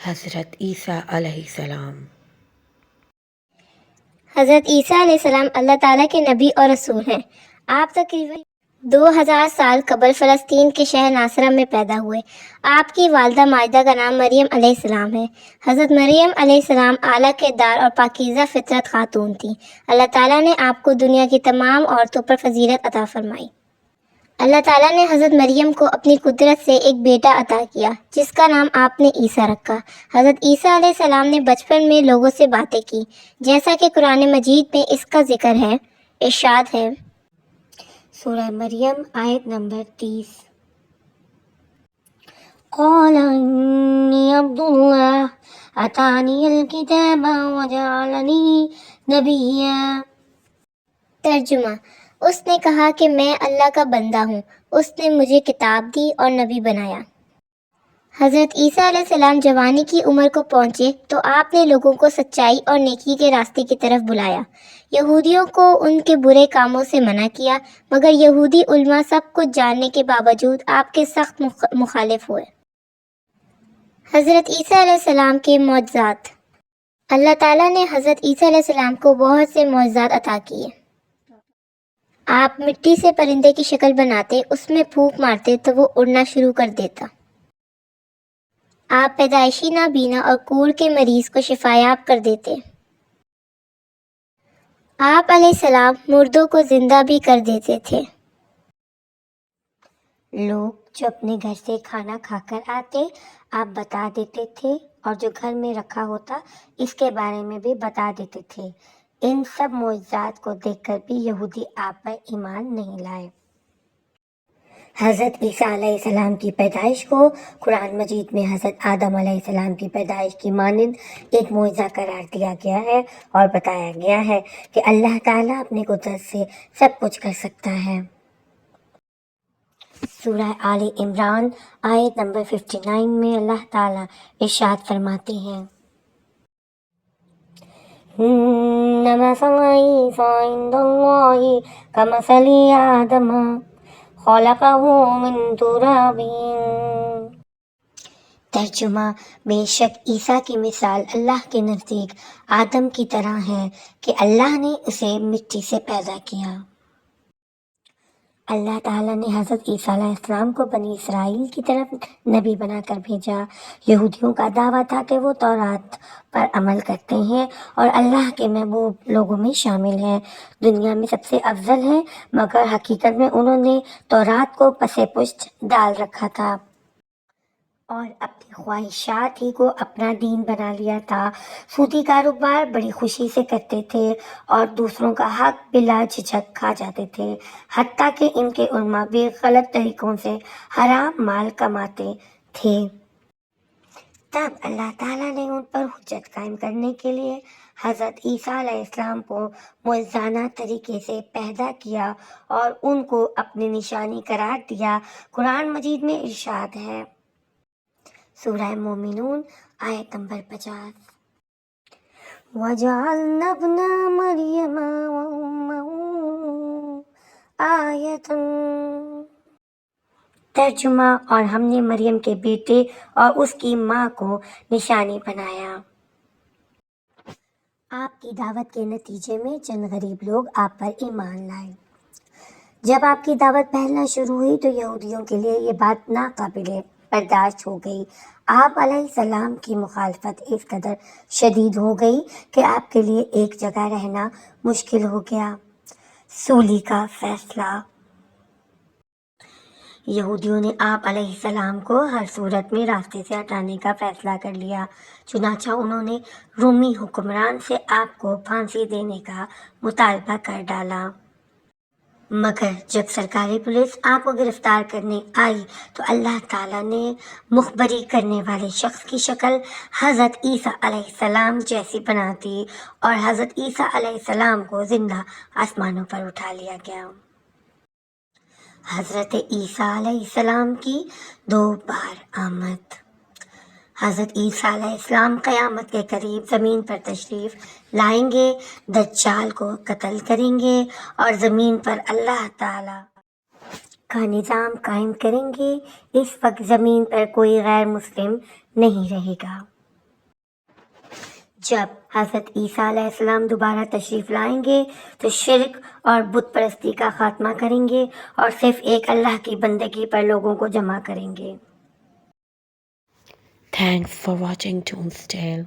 حضرت عیسیٰ علیہ السلام۔ حضرت عیسیٰ علیہ السلام اللہ تعالیٰ کے نبی اور رسول ہیں۔ آپ تقریباً 2000 سال قبل فلسطین کے شہر ناصرہ میں پیدا ہوئے۔ آپ کی والدہ ماجدہ کا نام مریم علیہ السلام ہے۔ حضرت مریم علیہ السلام اعلیٰ کردار اور پاکیزہ فطرت خاتون تھیں۔ اللہ تعالیٰ نے آپ کو دنیا کی تمام عورتوں پر فضیلت عطا فرمائی۔ اللہ تعالیٰ نے حضرت مریم کو اپنی قدرت سے ایک بیٹا عطا کیا جس کا نام آپ نے عیسیٰ رکھا۔ حضرت عیسیٰ علیہ السلام نے بچپن میں لوگوں سے باتیں کی، جیسا کہ قرآن مجید میں اس کا ذکر ہے۔ ارشاد ہے سورہ مریم آیت نمبر 30۔ قال انی عبد اللہ اتانی الکتاب وجعلنی نبیا۔ ترجمہ: اس نے کہا کہ میں اللہ کا بندہ ہوں، اس نے مجھے کتاب دی اور نبی بنایا۔ حضرت عیسیٰ علیہ السلام جوانی کی عمر کو پہنچے تو آپ نے لوگوں کو سچائی اور نیکی کے راستے کی طرف بلایا۔ یہودیوں کو ان کے برے کاموں سے منع کیا، مگر یہودی علماء سب کچھ جاننے کے باوجود آپ کے سخت مخالف ہوئے۔ حضرت عیسیٰ علیہ السلام کے معجزات۔ اللہ تعالیٰ نے حضرت عیسیٰ علیہ السلام کو بہت سے معجزات عطا کیے۔ آپ مٹی سے پرندے کی شکل بناتے، اس میں پھونک مارتے تو وہ اڑنا شروع کر دیتا۔ آپ پیدائشی نابینا اور کور کے مریض کو شفایاب کر دیتے۔ آپ علیہ السلام مردوں کو زندہ بھی کر دیتے تھے۔ لوگ جو اپنے گھر سے کھانا کھا کر آتے، آپ بتا دیتے تھے، اور جو گھر میں رکھا ہوتا اس کے بارے میں بھی بتا دیتے تھے۔ ان سب معجزات کو دیکھ کر بھی یہودی آپ پر ایمان نہیں لائے۔ حضرت عیسیٰ علیہ السلام کی پیدائش کو قرآن مجید میں حضرت آدم علیہ السلام کی پیدائش کی مانند ایک معجزہ قرار دیا گیا ہے اور بتایا گیا ہے کہ اللہ تعالیٰ اپنی قدرت سے سب کچھ کر سکتا ہے۔ سورہ آل عمران آیت نمبر 59 میں اللہ تعالیٰ ارشاد فرماتے ہیں مثل عیسیٰ عند اللہ کمثل آدم خلقہ من تراب۔ ترجمہ: بے شک عیسیٰ کی مثال اللہ کے نزدیک آدم کی طرح ہے کہ اللہ نے اسے مٹی سے پیدا کیا۔ اللہ تعالیٰ نے حضرت عیسیٰ علیہ السلام کو بنی اسرائیل کی طرف نبی بنا کر بھیجا۔ یہودیوں کا دعویٰ تھا کہ وہ تورات پر عمل کرتے ہیں اور اللہ کے محبوب لوگوں میں شامل ہیں، دنیا میں سب سے افضل ہیں، مگر حقیقت میں انہوں نے تورات کو پس پشت ڈال رکھا تھا اور اپنی خواہشات ہی کو اپنا دین بنا لیا تھا۔ سودی کاروبار بڑی خوشی سے کرتے تھے اور دوسروں کا حق بلا جھجک کھا جاتے تھے، حتیٰ کہ ان کے علماء بھی غلط طریقوں سے حرام مال کماتے تھے۔ تب اللہ تعالیٰ نے ان پر حجت قائم کرنے کے لیے حضرت عیسیٰ علیہ السلام کو معجزانہ طریقے سے پیدا کیا اور ان کو اپنی نشانی قرار دیا۔ قرآن مجید میں ارشاد ہے سورہ مومنون آیت نمبر 50۔ وَجَعَلْنَا ابْنَ مَرْيَمَ وَأُمَّهُ آیَةً۔ ترجمہ: اور ہم نے مریم کے بیٹے اور اس کی ماں کو نشانی بنایا۔ آپ کی دعوت کے نتیجے میں چند غریب لوگ آپ پر ایمان لائے۔ جب آپ کی دعوت پھیلنا شروع ہوئی تو یہودیوں کے لیے یہ بات ناقابل برداشت ہو گئی۔ آپ علیہ السلام کی مخالفت اس قدر شدید ہو گئی کہ آپ کے لیے ایک جگہ رہنا مشکل ہو گیا۔ سولی کا فیصلہ۔ یہودیوں نے آپ علیہ السلام کو ہر صورت میں راستے سے ہٹانے کا فیصلہ کر لیا، چنانچہ انہوں نے رومی حکمران سے آپ کو پھانسی دینے کا مطالبہ کر ڈالا۔ مگر جب سرکاری پولیس آپ کو گرفتار کرنے آئی تو اللہ تعالیٰ نے مخبری کرنے والے شخص کی شکل حضرت عیسیٰ علیہ السلام جیسی بنا دی اور حضرت عیسیٰ علیہ السلام کو زندہ آسمانوں پر اٹھا لیا گیا۔ حضرت عیسیٰ علیہ السلام کی دوبار آمد۔ حضرت عیسیٰ علیہ السلام قیامت کے قریب زمین پر تشریف لائیں گے، دجال کو قتل کریں گے اور زمین پر اللہ تعالیٰ کا نظام قائم کریں گے۔ اس وقت زمین پر کوئی غیر مسلم نہیں رہے گا۔ جب حضرت عیسیٰ علیہ السلام دوبارہ تشریف لائیں گے تو شرک اور بت پرستی کا خاتمہ کریں گے اور صرف ایک اللہ کی بندگی پر لوگوں کو جمع کریں گے۔ Thanks for watching Toon's Tale.